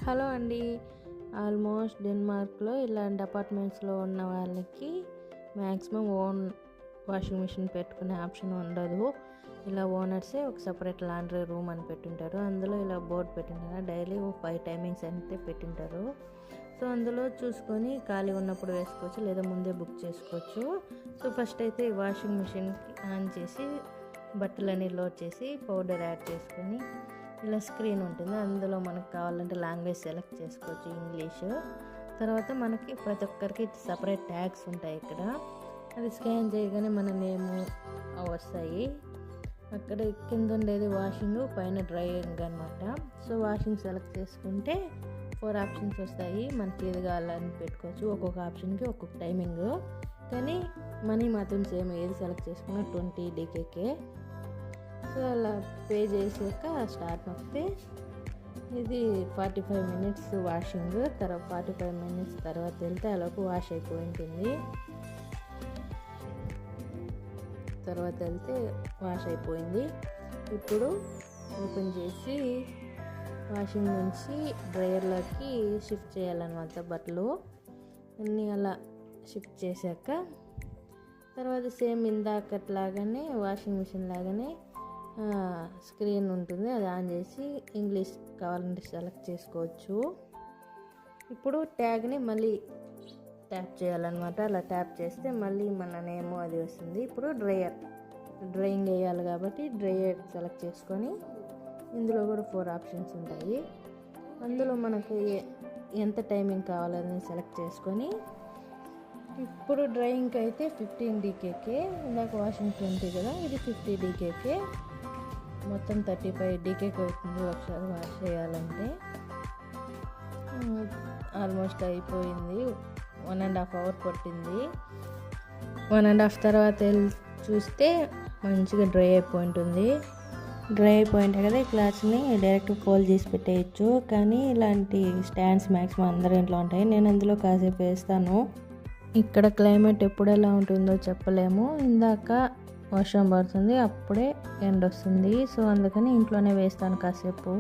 Hello అండి. Almost డెన్మార్క్లో ఇలాంటి అపార్ట్మెంట్స్లో ఉన్న వాళ్ళకి మ్యాక్సిమం ఓన్ వాషింగ్ మిషన్ పెట్టుకునే ఆప్షన్ ఉండదు. ఇలా ఓనర్సే ఒక సపరేట్ లాండ్రీ రూమ్ అని పెట్టింటారు. అందులో ఇలా బోర్డు పెట్టింటారు, డైలీ 5 టైమింగ్స్ అయితే పెట్టింటారు. సో అందులో చూసుకొని ఖాళీ ఉన్నప్పుడు వేసుకోవచ్చు, లేదా ముందే బుక్ చేసుకోవచ్చు. సో ఫస్ట్ అయితే వాషింగ్ మిషన్కి ఆన్ చేసి బట్టలన్నీ లోడ్ చేసి పౌడర్ యాడ్ చేసుకొని ఇలా స్క్రీన్ ఉంటుంది, అందులో మనకు కావాలంటే లాంగ్వేజ్ సెలెక్ట్ చేసుకోవచ్చు, ఇంగ్లీషు. తర్వాత మనకి ప్రతి ఒక్కరికి సపరేట్ ట్యాగ్స్ ఉంటాయి ఇక్కడ. అది స్కాన్ చేయగానే మన నేము వస్తాయి. అక్కడ కింద ఉండేది వాషింగ్, పైన డ్రైయింగ్ అనమాట. సో వాషింగ్ సెలెక్ట్ చేసుకుంటే 4 ఆప్షన్స్ వస్తాయి. మనకి ఏది కావాలని పెట్టుకోవచ్చు. ఒక్కొక్క ఆప్షన్కి ఒక్కొక్క టైమింగ్, కానీ మనీ మాత్రం సేమ్. ఏది సెలెక్ట్ చేసుకున్నా 20 DKకే. సో అలా పే చేసాక స్టార్ట్ నొక్కితే ఇది 45 మినిట్స్ వాషింగ్. తర్వాత 45 మినిట్స్ తర్వాత వెళ్తే అలాకు వాష్ అయిపోయి ఉంటుంది. తర్వాత వెళ్తే వాష్ అయిపోయింది. ఇప్పుడు ఓపెన్ చేసి వాషింగ్ నుంచి డ్రైయర్లోకి షిఫ్ట్ చేయాలన్నమాట బట్టలు అన్నీ. అలా షిఫ్ట్ చేశాక తర్వాత సేమ్ ఇందాకట్లాగానే వాషింగ్ మిషన్ లాగానే స్క్రీన్ ఉంటుంది, అది ఆన్ చేసి ఇంగ్లీష్ కావాలంటే సెలెక్ట్ చేసుకోవచ్చు. ఇప్పుడు ట్యాగ్ని మళ్ళీ ట్యాప్ చేయాలన్నమాట. అలా ట్యాప్ చేస్తే మళ్ళీ మన నేమ్ అది వస్తుంది. ఇప్పుడు డ్రైయింగ్ వేయాలి కాబట్టి డ్రైయర్ సెలెక్ట్ చేసుకొని ఇందులో కూడా 4 ఆప్షన్స్ ఉంటాయి. అందులో మనకు ఎంత టైమింగ్ కావాలని సెలెక్ట్ చేసుకొని ఇప్పుడు డ్రైయింగ్కి అయితే 15 DKకే, ఇందాక వాషింగ్ 20 కదా, ఇది 50 DKకే. మొత్తం 35 DKకి అవుతుంది ఒకసారి వాష్ చేయాలంటే. ఆల్మోస్ట్ అయిపోయింది. 1.5 అవర్ పట్టింది. 1.5 తర్వాత చూస్తే మంచిగా డ్రై అయిపోయి ఉంటుంది. డ్రై అయిపోయింటాయి కదా, ఈ క్లాత్స్ని డైరెక్ట్ ఫోల్డ్ చేసి పెట్టేయచ్చు. కానీ ఇలాంటి స్టాండ్స్ మ్యాక్సిమం అందరి ఇంట్లో ఉంటాయి. నేను అందులో కాసేపు వేస్తాను. ఇక్కడ క్లైమేట్ ఎప్పుడు ఎలా ఉంటుందో చెప్పలేము. ఇందాక వర్షం పడుతుంది, అప్పుడే ఎండ వస్తుంది. సో అందుకని ఇంట్లోనే వేస్తాను కాసేపు.